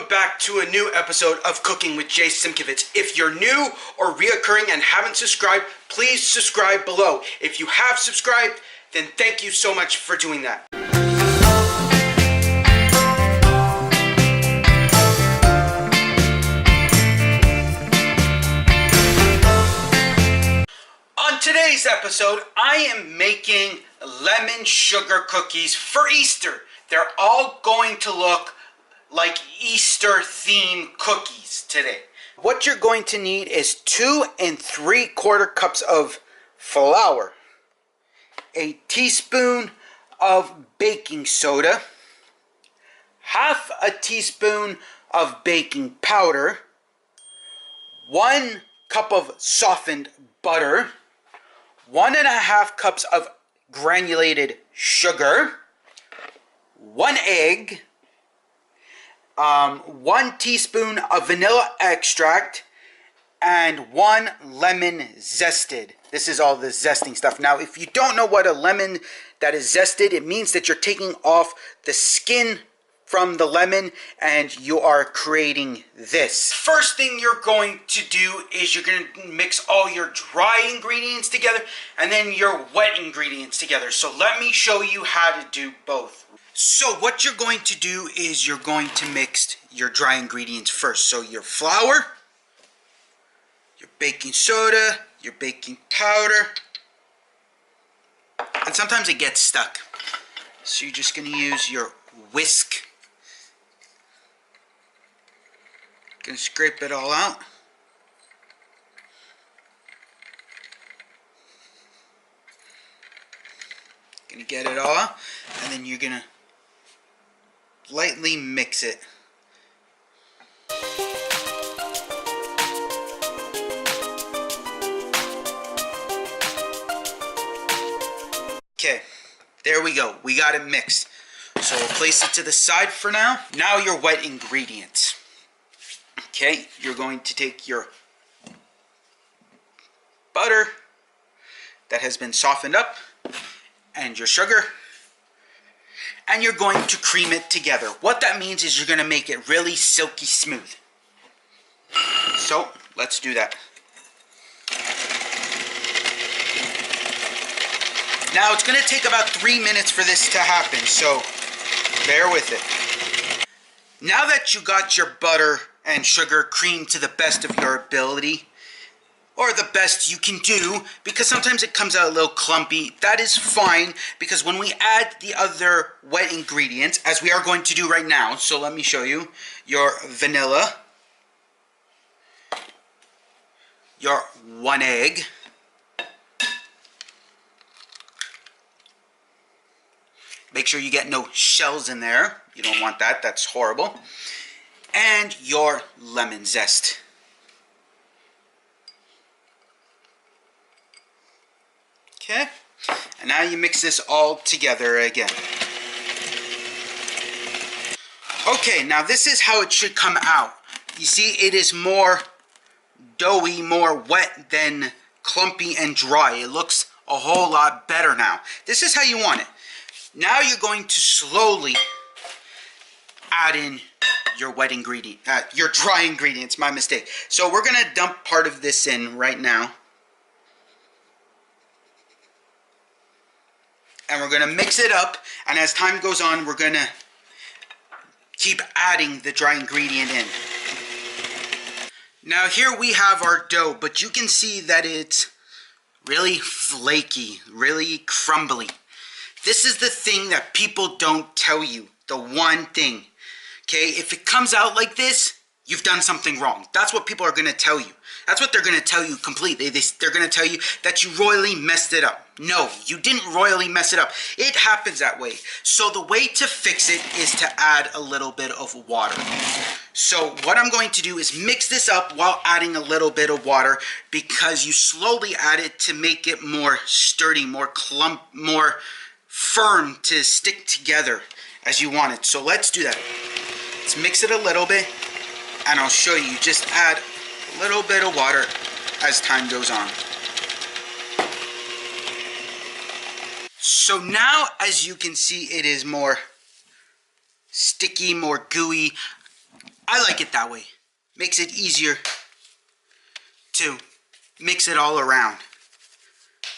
welcome back to a new episode of Cooking with Jay Simkevitz. If you're new or reoccurring and haven't subscribed, please subscribe below. If you have subscribed, then thank you so much for doing that. On today's episode, I am making lemon sugar cookies for Easter. They're all going to look like Easter themed cookies today. What you're going to need is 2 3/4 cups of flour, a teaspoon of baking soda, half a teaspoon of baking powder, 1 cup of softened butter, 1.5 cups of granulated sugar, 1 egg, 1 teaspoon of vanilla extract, and 1 lemon zested. This is all the zesting stuff. Now, if you don't know what a lemon that is zested, it means that you're taking off the skin from the lemon and you are creating this. First thing you're going to do is you're going to mix all your dry ingredients together and then your wet ingredients together. So let me show you how to do both. So what you're going to do is you're going to mix your dry ingredients first. So your flour, your baking soda, your baking powder, and sometimes it gets stuck. So you're just going to use your whisk. Gonna scrape it all out. Gonna get it all out, and then you're gonna lightly mix it. Okay, there we go. We got it mixed. So we'll place it to the side for now. Now your wet ingredients. Okay, you're going to take your butter that has been softened up and your sugar, and you're going to cream it together. What that means is you're going to make it really silky smooth. So let's do that. Now it's going to take about 3 minutes for this to happen, so bear with it. Now that you got your butter and sugar creamed to the best of your ability, or the best you can do, because sometimes it comes out a little clumpy, that is fine, because when we add the other wet ingredients, as we are going to do right now, so let me show you, your vanilla, your 1 egg, make sure you get no shells in there, you don't want that, that's horrible, and your lemon zest. Okay, and now you mix this all together again. Okay, now this is how it should come out. You see, it is more doughy, more wet than clumpy and dry. It looks a whole lot better now. This is how you want it. Now you're going to slowly add in your wet ingredient, your dry ingredients, my mistake. So we're gonna dump part of this in right now. And we're gonna mix it up, and as time goes on, we're gonna keep adding the dry ingredient in. Now here we have our dough, but you can see that it's really flaky, really crumbly. This is the thing that people don't tell you, the one thing. Okay, if it comes out like this, you've done something wrong. That's what people are going to tell you. That's what they're going to tell you completely. They're going to tell you that you royally messed it up. No, you didn't royally mess it up. It happens that way. So the way to fix it is to add a little bit of water. So what I'm going to do is mix this up while adding a little bit of water, because you slowly add it to make it more sturdy, more firm to stick together as you want it. So let's do that. Let's mix it a little bit, and I'll show you. Just add a little bit of water as time goes on. So now, as you can see, it is more sticky, more gooey. I like it that way. Makes it easier to mix it all around.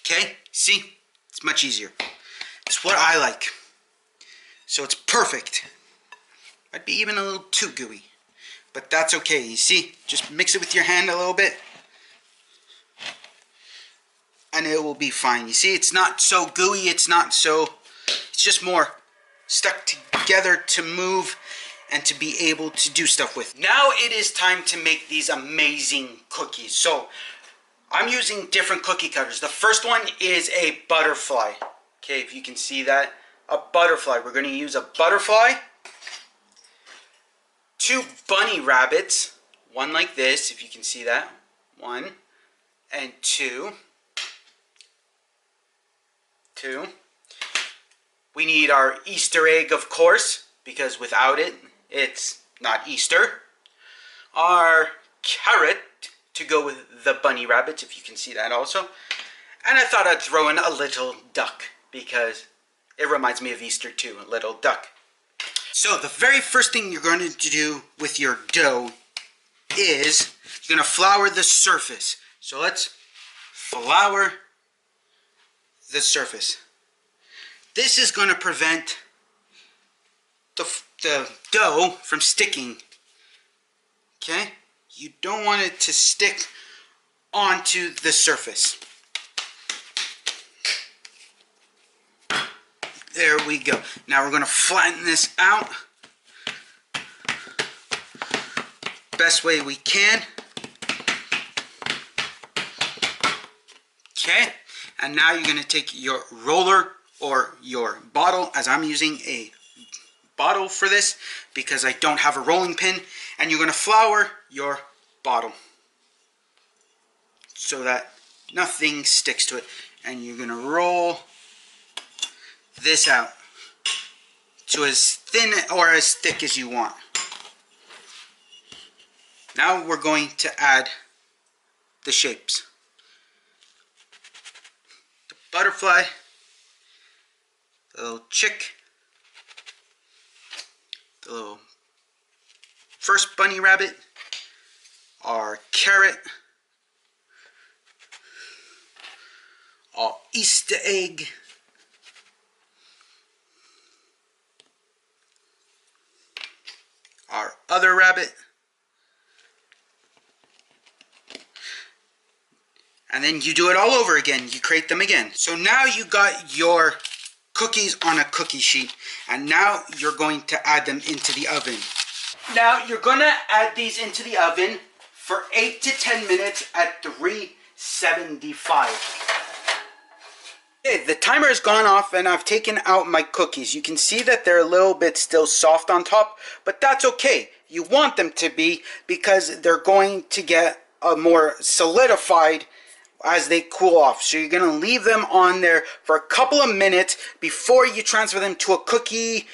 Okay, see? It's much easier. It's what I like. So it's perfect. Might be even a little too gooey, but that's okay. You see? Just mix it with your hand a little bit, and it will be fine. You see, it's not so gooey. It's just more stuck together to move and to be able to do stuff with. Now it is time to make these amazing cookies. So I'm using different cookie cutters. The first one is a butterfly. Okay, if you can see that, a butterfly. We're going to use a butterfly, 2 bunny rabbits, one like this, if you can see that, 1 and 2. We need our Easter egg, of course, because without it, it's not Easter. Our carrot to go with the bunny rabbits, if you can see that also. And I thought I'd throw in a little duck, because it reminds me of Easter too, a little duck. So the very first thing you're going to do with your dough is you're going to flour the surface. So let's flour the surface. This is going to prevent the dough from sticking. Okay? You don't want it to stick onto the surface. There we go. Now we're going to flatten this out best way we can. Okay? And now you're going to take your roller or your bottle, as I'm using a bottle for this because I don't have a rolling pin, and you're going to flour your bottle so that nothing sticks to it, and you're going to roll this out to as thin or as thick as you want. Now we're going to add the shapes. The butterfly, the little chick, the little first bunny rabbit, our carrot, our Easter egg, our other rabbit, and then you do it all over again. You create them again. So now you got your cookies on a cookie sheet, and now you're going to add them into the oven. Now you're going to add these into the oven for 8 to 10 minutes at 375. Okay, the timer has gone off and I've taken out my cookies. You can see that they're a little bit still soft on top, but that's okay. You want them to be, because they're going to get more solidified as they cool off. So you're going to leave them on there for a couple of minutes before you transfer them to a cookie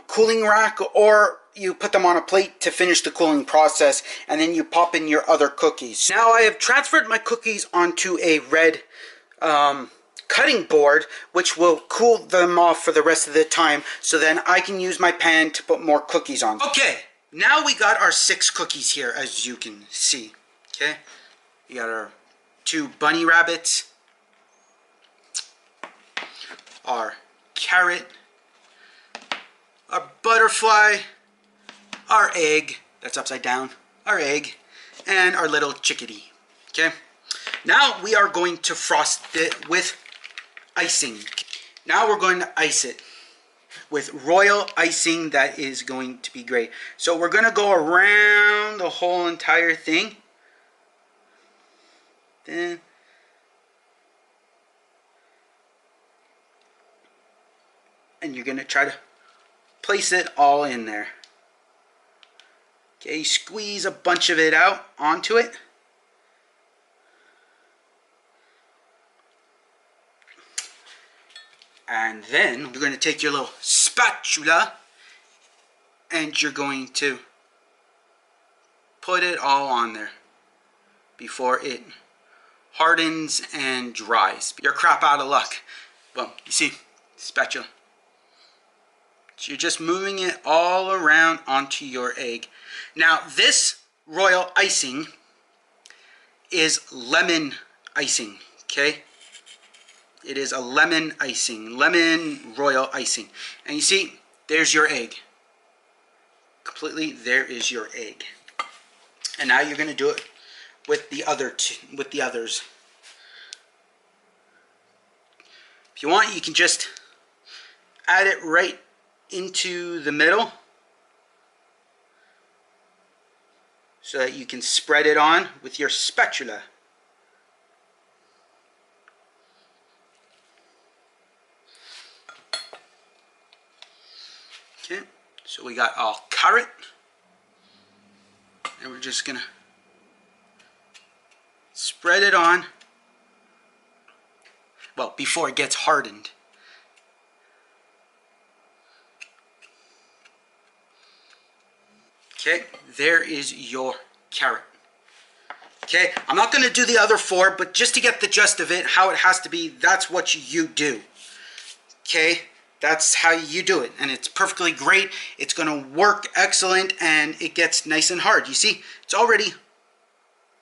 cooling rack, or you put them on a plate to finish the cooling process, and then you pop in your other cookies. Now I have transferred my cookies onto a red cutting board, which will cool them off for the rest of the time, so then I can use my pan to put more cookies on. Okay, now we got our 6 cookies here, as you can see. Okay, we got our 2 bunny rabbits, our carrot, our butterfly, our egg, that's upside down, our egg, and our little chickadee. Okay, now we are going to frost it with icing. Now we're going to ice it with royal icing. That is going to be great. So we're going to go around the whole entire thing. Then and you're going to try to place it all in there. Okay, squeeze a bunch of it out onto it. And then you're going to take your little spatula and you're going to put it all on there before it hardens and dries. You're crap out of luck. Well, you see, spatula. So you're just moving it all around onto your egg. Now this royal icing is lemon icing, okay? It is a lemon icing, lemon royal icing. And you see, there's your egg. Completely, there is your egg. And now you're going to do it with the others. If you want, you can just add it right into the middle so that you can spread it on with your spatula. Okay, so we got our carrot, and we're just gonna spread it on, well, before it gets hardened. Okay, there is your carrot. Okay, I'm not going to do the other four, but just to get the gist of it, how it has to be, that's what you do. Okay, that's how you do it, and it's perfectly great. It's going to work excellent, and it gets nice and hard. You see, it's already,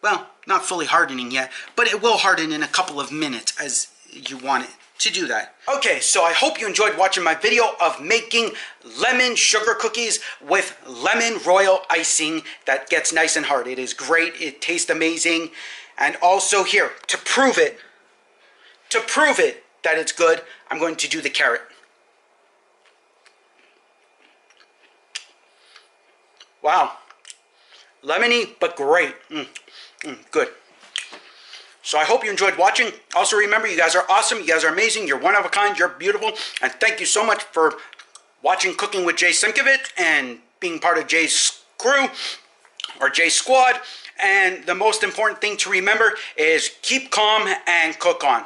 well, not fully hardening yet, but it will harden in a couple of minutes as you want it to do that. Okay, so I hope you enjoyed watching my video of making lemon sugar cookies with lemon royal icing that gets nice and hard. It is great, it tastes amazing, and also here, to prove it that it's good, I'm going to do the carrot. Wow, lemony but great, good. So I hope you enjoyed watching. Also remember, you guys are awesome, you guys are amazing, you're one of a kind, you're beautiful, and thank you so much for watching Cooking with Jay Simkovich and being part of Jay's crew, or Jay's squad. And the most important thing to remember is keep calm and cook on.